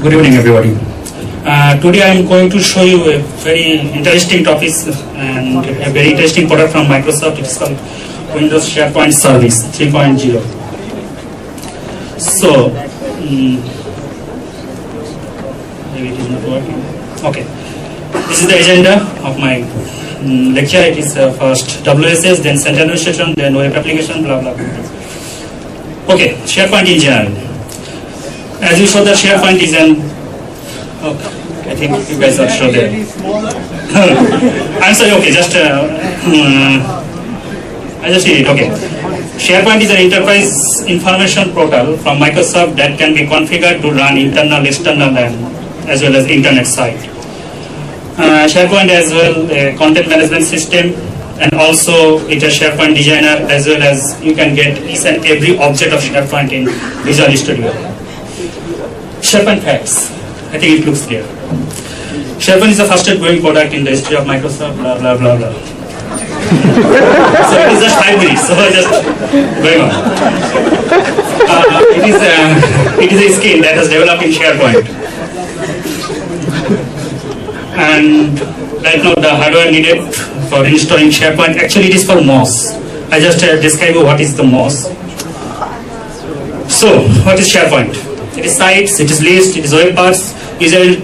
Good evening, everybody. Today I am going to show you a very interesting topic and a very interesting product from Microsoft. It's called Windows SharePoint Service 3.0. So, maybe it is not working. Okay, this is the agenda of my lecture. It is first WSS, then central administration, then web application, blah blah blah. Okay, SharePoint in general. As you saw, the SharePoint is an. Okay, I think you guys are sure there. I'm sorry. Okay, just I just see it. Okay, SharePoint is an enterprise information portal from Microsoft that can be configured to run internal, external, and as well as internet site. SharePoint as well a content management system, and also it has SharePoint designer, as well as you can get each and every object of SharePoint in Visual Studio. SharePoint facts. I think it looks clear. SharePoint is the fastest growing product in the history of Microsoft, blah blah blah blah. So it is just 5 minutes, so just going on. It is a skill that has developed in SharePoint. And right now the hardware needed for installing SharePoint, actually it is for MOS. I just describe you what is the MOS. So, what is SharePoint? It is sites, it is list, it is web parts, user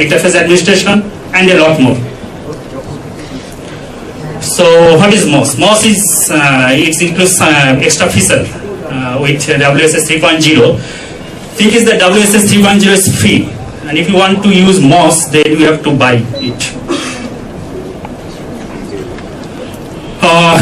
interface administration, and a lot more. So, what is MOS? MOS is, it includes extra feature with WSS 3.0. Thing is that WSS 3.0 is free, and if you want to use MOS, then you have to buy it.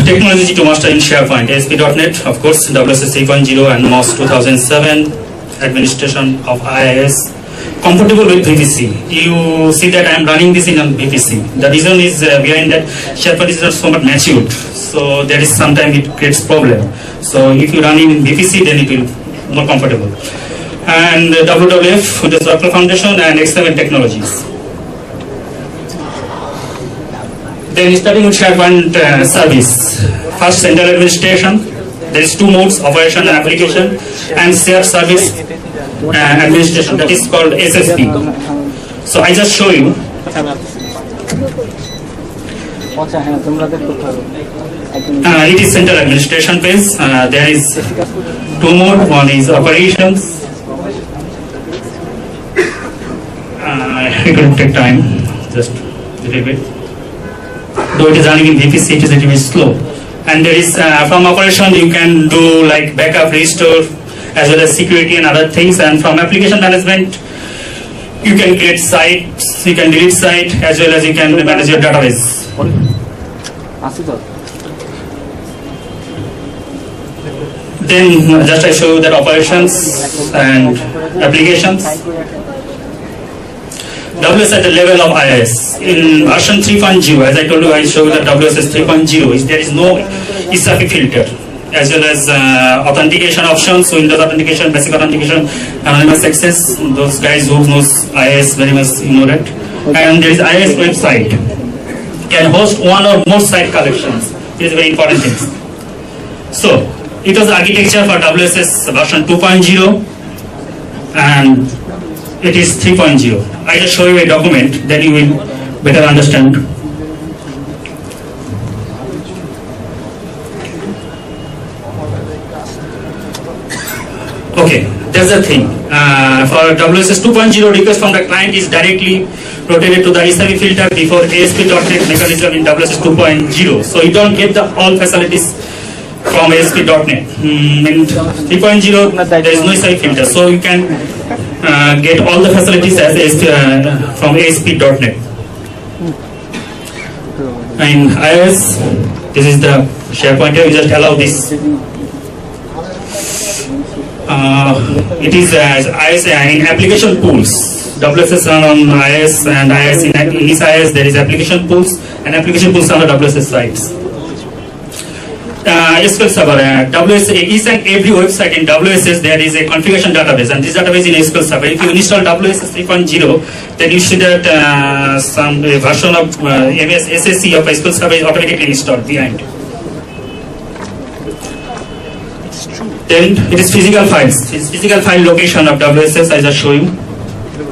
Technology to master in SharePoint, ASP.NET, of course, WSS 3.0 and MOS 2007. Administration of IIS, compatible with VPC. You see that I am running this in a VPC. The reason is behind that SharePoint is not so much matured, so there is sometimes it creates problem. So if you run in VPC, then it will be more comfortable. And WWF, Windows Workflow Foundation, and XML technologies. Then starting with SharePoint service. First, central administration. There is 2 modes, operation and application, and shared service administration, that is called SSP. So I just show you. It is central administration page. There is 2 modes. One is operations. It will take time, just a little bit. Though it is running in VPC, it is a little bit slow. And there is from operation you can do like backup, restore, as well as security and other things. And from application management, you can create sites, you can delete site, as well as you can manage your database. Then just I show you that operations and applications. WS at the level of IIS. In version 3.0, as I told you, I show that WSS 3.0 there is no ISAPI filter, as well as authentication options, so Windows authentication, basic authentication, anonymous access. Those guys who knows IIS very much know that. And there is IIS website. Can host 1 or more site collections. This is very important thing. So it was architecture for WSS version 2.0 and it is 3.0. I just show you a document, then you will better understand. Okay, that's the thing. For WSS 2.0, request from the client is directly rotated to the ISAPI filter before ASP.NET mechanism in WSS 2.0. So you don't get the all facilities from ASP.NET. In 3.0, there is no ISAPI filter, so you can get all the facilities as from ASP.NET. In iOS, this is the SharePoint. You just allow this. It is IIS in application pools. WSS run on IIS, and IIS in this IIS there is application pools, and application pools on the WSS sites. SQL Server, each and every website in WSS there is a configuration database, and this database in SQL Server. If you install WSS 3.0, then you see that some version of MS SSC of SQL Server is automatically installed behind. Then it is physical files. It's physical file location of WSS. I just show you. No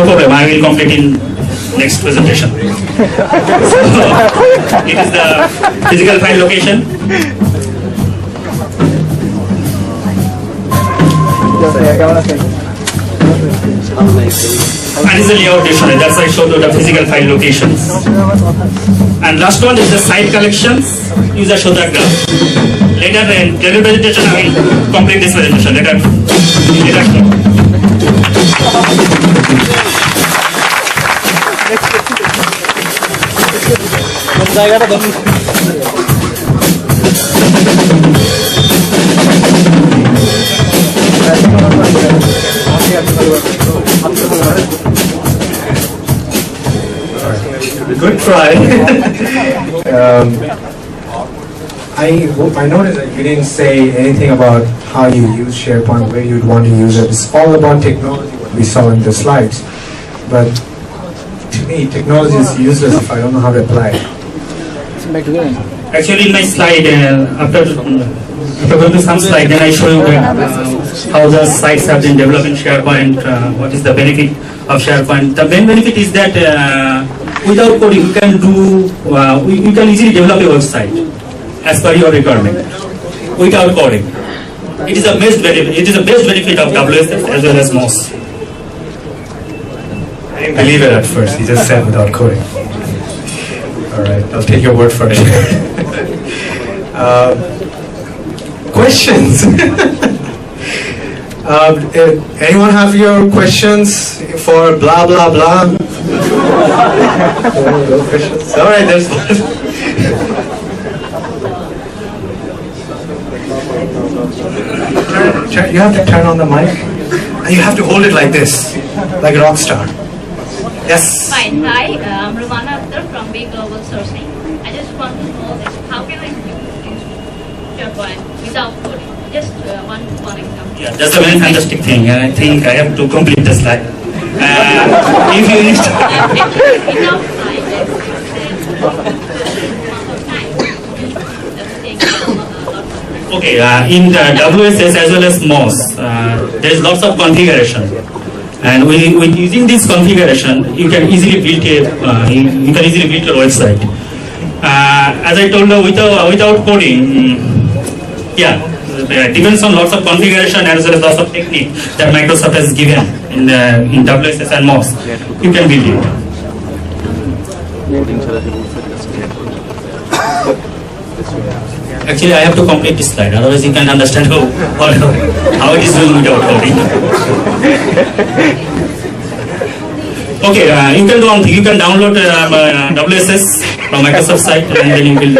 problem, I will complete in next presentation. So, it is the physical file location. And is the layout dictionary. That's why I showed you the physical file locations. And last one is the site collections. Use the Shoda graph. Later in presentation, I will complete this presentation. Later. Good try. I noticed that you didn't say anything about how you use SharePoint, where you'd want to use it. It's all about technology, what we saw in the slides. But to me, technology is useless if I don't know how to apply it. Actually, in my slide, after going to some slide, then I show you how the sites have been developed in SharePoint, what is the benefit of SharePoint. The main benefit is that without coding, you can do, you can easily develop a website as per your requirement without coding. It is the best benefit. It is the best benefit of WSS as well as MOS. I didn't believe it at first. He just said without coding. All right, I'll take your word for it. Questions? Anyone have your questions for blah blah blah? No questions. All right, there's one. You have to turn on the mic, and you have to hold it like this, like a rock star. Yes. Fine. Hi, I'm Romana Akhtar from B Global Sourcing. I just want to know that how can I use SharePoint without coding? Just one example. Yeah, that's a very fantastic thing, and I think I have to complete the slide. If you need Enough time, let's say, amount of time. That's taking a lot of time. Okay, in the WSS as well as MOS, there is lots of configuration, and with using this configuration, you can easily build your website. As I told you, without coding, depends on lots of configuration as well as lots of technique that Microsoft has given in WSS and MOS. You can build it. Actually, I have to complete this slide, otherwise you can understand how it is doing without coding. Okay, you can do one thing. You can download WSS from Microsoft site, and then you will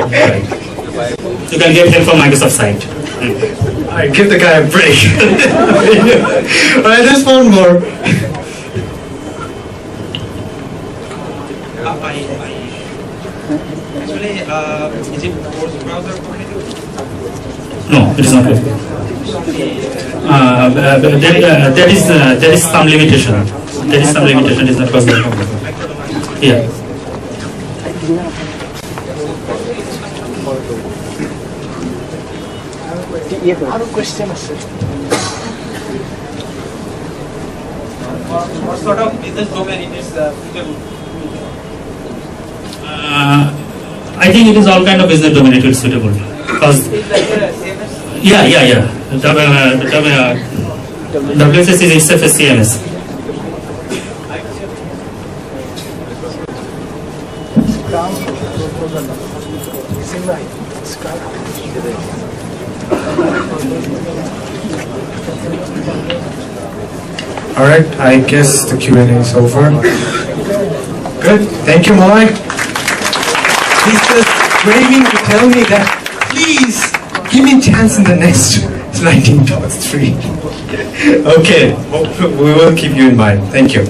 you can get help from Microsoft site. Alright, give the guy a break. Alright, there's one more. Actually, is it force browser compatible? No, it is not. There is some limitation. There is some limitation. It is not possible. Yeah. What sort of business domain it is suitable? I think it is all kind of business domain it is suitable. Because WSS is itself a CMS. Alright, I guess the Q&A is over. Good, thank you, Molay. He's just craving to tell me that, please, give me a chance in the next 19.3. Okay, we will keep you in mind. Thank you.